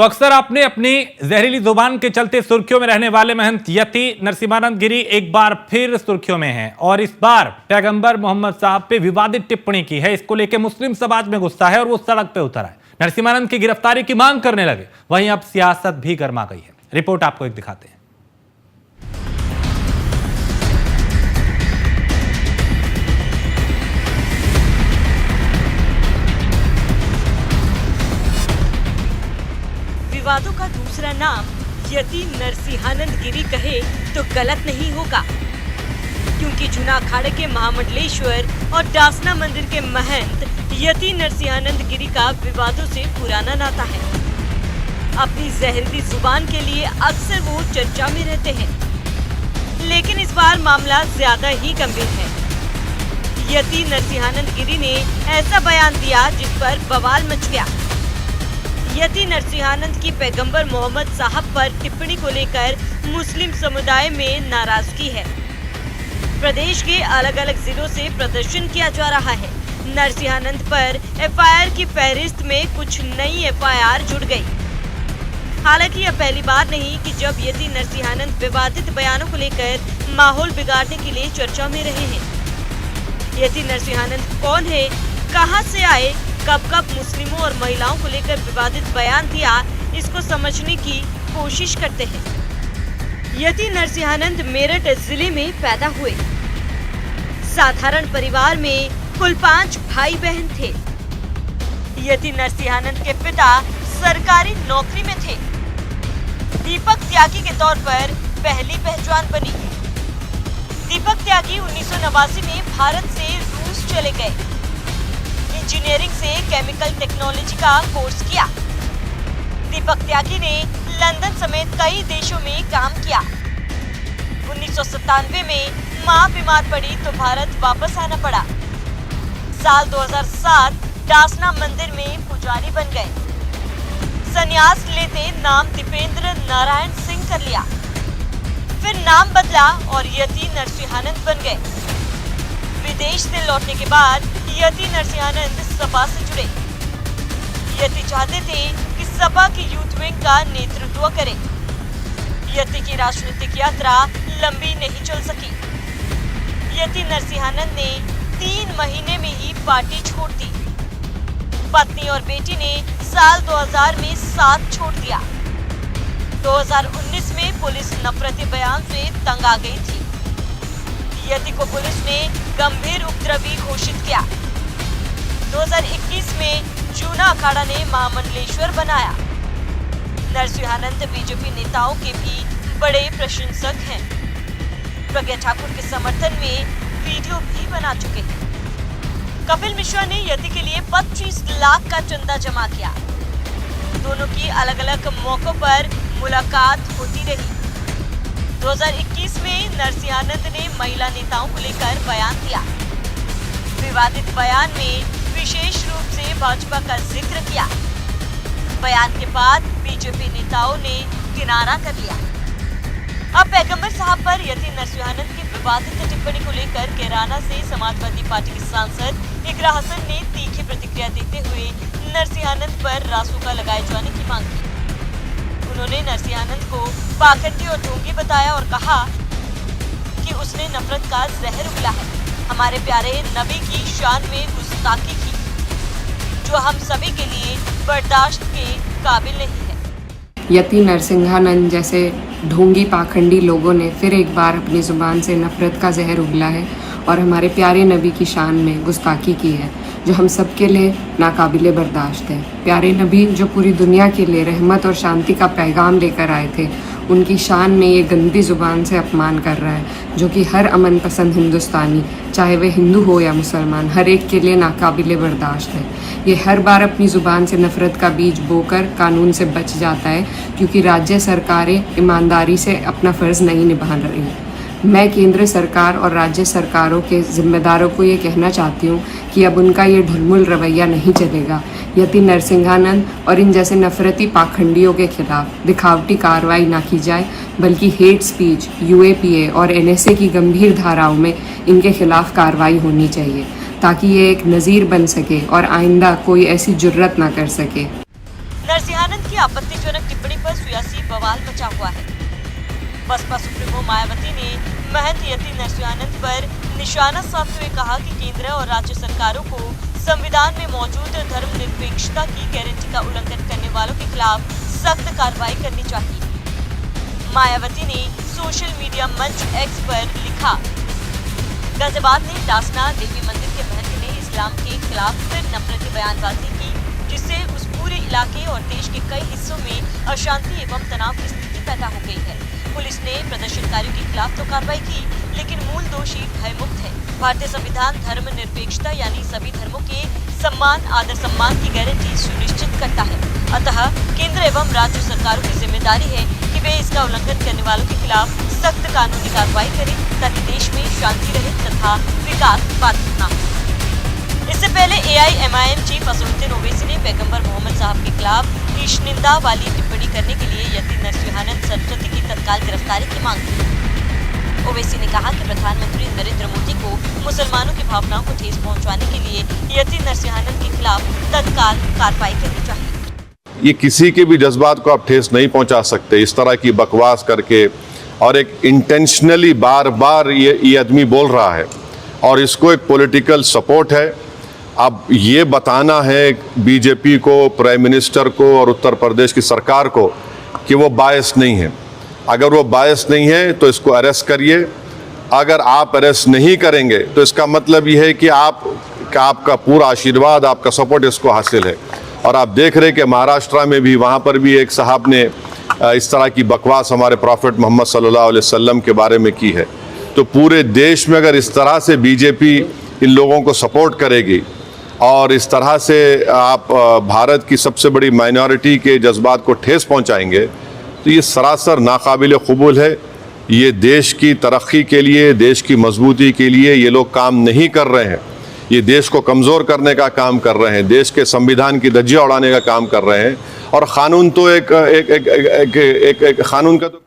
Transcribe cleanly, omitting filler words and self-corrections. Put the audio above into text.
तो अक्सर आपने अपनी जहरीली जुबान के चलते सुर्खियों में रहने वाले महंत यति नरसिम्हानंद गिरी एक बार फिर सुर्खियों में हैं और इस बार पैगंबर मोहम्मद साहब पे विवादित टिप्पणी की है। इसको लेकर मुस्लिम समाज में गुस्सा है और वो सड़क पे उतर आए, नरसिम्हानंद की गिरफ्तारी की मांग करने लगे। वहीं अब सियासत भी गर्मा गई है। रिपोर्ट आपको एक दिखाते हैं। विवादों का दूसरा नाम यति नरसिम्हानंद गिरी कहे तो गलत नहीं होगा, क्योंकि जूना अखाड़े के महामंडलेश्वर और डासना मंदिर के महंत यति नरसिम्हानंद गिरी का विवादों से पुराना नाता है। अपनी जहरीली जुबान के लिए अक्सर वो चर्चा में रहते हैं, लेकिन इस बार मामला ज्यादा ही गंभीर है। यति नरसिम्हानंद गिरी ने ऐसा बयान दिया जिस पर बवाल मच गया। यति नरसिम्हानंद की पैगंबर मोहम्मद साहब पर टिप्पणी को लेकर मुस्लिम समुदाय में नाराजगी है। प्रदेश के अलग अलग जिलों से प्रदर्शन किया जा रहा है। नरसिम्हानंद पर एफआईआर की फहरिस्त में कुछ नई एफआईआर जुड़ गई। हालांकि यह पहली बार नहीं कि जब यति नरसिम्हानंद विवादित बयानों को लेकर माहौल बिगाड़ने के लिए चर्चा में रहे हैं। यति नरसिम्हानंद कौन है, कहां से आए, कब कब मुस्लिमों और महिलाओं को लेकर विवादित बयान दिया, इसको समझने की कोशिश करते हैं। यति नरसिम्हानंद मेरठ जिले में पैदा हुए। साधारण परिवार में कुल 5 भाई बहन थे। यति नरसिम्हानंद के पिता सरकारी नौकरी में थे। दीपक त्यागी के तौर पर पहली पहचान बनी। दीपक त्यागी 1989 में भारत से रूस चले गए। इंजीनियरिंग से केमिकल टेक्नोलॉजी का कोर्स किया। दीपक त्यागी ने लंदन समेत कई देशों में काम किया। 1997 में मां बीमार पड़ी तो भारत वापस आना पड़ा। साल 2007 डासना मंदिर में पुजारी बन गए। संन्यास लेते नाम दीपेंद्र नारायण सिंह कर लिया। फिर नाम बदला और यति नरसिम्हानंद बन गए। विदेश से लौटने के बाद यति नरसिम्हानंद सपा से जुड़े। यति चाहते थे कि सपा की यूथ विंग का नेतृत्व करें। यति की राजनीतिक यात्रा लंबी नहीं चल सकी। यति नरसिम्हानंद ने 3 महीने में ही पार्टी छोड़ दी। पत्नी और बेटी ने साल 2000 में साथ छोड़ दिया। 2019 में पुलिस नफरती बयान से तंग आ गई थी। यति को पुलिस ने गंभीर उपद्रवी घोषित किया। 2021 में जूना अखाड़ा ने महामंडलेश्वर बनाया। नरसिम्हानंद बीजेपी नेताओं के भी बड़े प्रशंसक हैं। प्रज्ञा ठाकुर के समर्थन में वीडियो भी बना चुके हैं। कपिल मिश्रा ने यति के लिए 25 लाख का चंदा जमा किया। दोनों की अलग अलग मौकों पर मुलाकात होती रही। 2021 में नरसिम्हानंद ने महिला नेताओं को लेकर बयान दिया। विवादित बयान में विशेष रूप से भाजपा का जिक्र किया। बयान के बाद बीजेपी नेताओं ने किनारा कर लिया। अब पैगंबर साहब पर यति नरसिम्हानंद की विवादित टिप्पणी को लेकर कैराना से समाजवादी पार्टी के सांसद इकरा हसन ने तीखी प्रतिक्रिया देते हुए नरसिम्हानंद पर रासुका लगाए जाने की मांग की। उन्होंने नरसिम्हानंद को पाखंडी और ढोंगी बताया और कहा कि उसने नफरत का जहर उगला है। हमारे प्यारे नबी की शान में गुस्ताखी की, जो हम सभी के लिए बर्दाश्त के काबिल नहीं है। यति नरसिम्हानंद जैसे ढोंगी पाखंडी लोगों ने फिर एक बार अपनी जुबान से नफरत का जहर उगला है और हमारे प्यारे नबी की शान में गुस्ताखी की है, जो हम सबके लिए नाकाबिले बर्दाश्त है। प्यारे नबी जो पूरी दुनिया के लिए रहमत और शांति का पैगाम लेकर आए थे, उनकी शान में ये गंदी ज़ुबान से अपमान कर रहा है, जो कि हर अमन पसंद हिंदुस्तानी, चाहे वह हिंदू हो या मुसलमान, हर एक के लिए नाकाबिले बर्दाश्त है। ये हर बार अपनी ज़ुबान से नफ़रत का बीज बोकर कानून से बच जाता है, क्योंकि राज्य सरकारें ईमानदारी से अपना फ़र्ज़ नहीं निभा रही। मैं केंद्र सरकार और राज्य सरकारों के जिम्मेदारों को ये कहना चाहती हूँ कि अब उनका ये ढुलमुल रवैया नहीं चलेगा। यति नरसिम्हानंद और इन जैसे नफरती पाखंडियों के खिलाफ दिखावटी कार्रवाई ना की जाए, बल्कि हेट स्पीच, यूएपीए और एनएसए की गंभीर धाराओं में इनके खिलाफ कार्रवाई होनी चाहिए, ताकि ये एक नज़ीर बन सके और आइंदा कोई ऐसी जुर्रत ना कर सके। नरसिम्हानंद की आपत्तिजनक टिप्पणी पर सियासी बवाल मचा हुआ है। बसपा सुप्रीमो मायावती ने महंत यति नरसिंहानंद पर निशाना साधते हुए कहा कि केंद्र और राज्य सरकारों को संविधान में मौजूद धर्मनिरपेक्षता की गारंटी का उल्लंघन करने वालों के खिलाफ सख्त कार्रवाई करनी चाहिए। मायावती ने सोशल मीडिया मंच एक्स पर लिखा, गाजियाबाद में डासना देवी मंदिर के महंत ने इस्लाम के खिलाफ फिर नफरती बयानबाजी की, जिससे उस पूरे इलाके और देश के कई हिस्सों में अशांति एवं तनाव की स्थिति पैदा हो गई है। पुलिस ने प्रदर्शनकारियों के खिलाफ तो कार्रवाई की, लेकिन मूल दोषी भयमुक्त है। भारतीय संविधान धर्मनिरपेक्षता यानी सभी धर्मों के सम्मान आदर सम्मान की गारंटी सुनिश्चित करता है। अतः केंद्र एवं राज्य सरकारों की जिम्मेदारी है कि वे इसका उल्लंघन करने वालों के खिलाफ सख्त कानूनी कार्रवाई करें, ताकि देश में शांति रहे तथा विकास बाधित न हो। इससे पहले AIMIM चीफ असदुद्दीन ओवैसी ने पैगंबर मोहम्मद साहब के खिलाफ ईशनिंदा वाली टिप्पणी करने के लिए यति नरसिंहानंद सरस्वती की तत्काल गिरफ्तारी की मांग की। ओवैसी ने कहा कि प्रधानमंत्री नरेंद्र मोदी को मुसलमानों की भावनाओं को ठेस पहुंचाने के लिए यति नरसिंहानंद के खिलाफ तत्काल कार्रवाई करनी चाहिए। ये किसी के भी जज्बात को आप ठेस नहीं पहुंचा सकते इस तरह की बकवास करके, और एक इंटेंशनली बार बार ये आदमी बोल रहा है और इसको एक पॉलिटिकल सपोर्ट है। अब ये बताना है बीजेपी को, प्राइम मिनिस्टर को और उत्तर प्रदेश की सरकार को कि वो बायस नहीं है। अगर वो बायस नहीं है तो इसको अरेस्ट करिए। अगर आप अरेस्ट नहीं करेंगे तो इसका मतलब ये है कि आपका पूरा आशीर्वाद, आपका सपोर्ट इसको हासिल है। और आप देख रहे हैं कि महाराष्ट्र में भी, वहाँ पर भी एक साहब ने इस तरह की बकवास हमारे प्रॉफिट मोहम्मद सल्लल्लाहु अलैहि वसल्लम के बारे में की है। तो पूरे देश में अगर इस तरह से बीजेपी इन लोगों को सपोर्ट करेगी और इस तरह से आप भारत की सबसे बड़ी माइनॉरिटी के जज्बात को ठेस पहुंचाएंगे, तो ये सरासर नाकाबिल कबूल है। ये देश की तरक्की के लिए, देश की मजबूती के लिए ये लोग काम नहीं कर रहे हैं। ये देश को कमज़ोर करने का काम कर रहे हैं, देश के संविधान की धज्जियां उड़ाने का काम कर रहे हैं। और क़ानून तो एक कानून का तो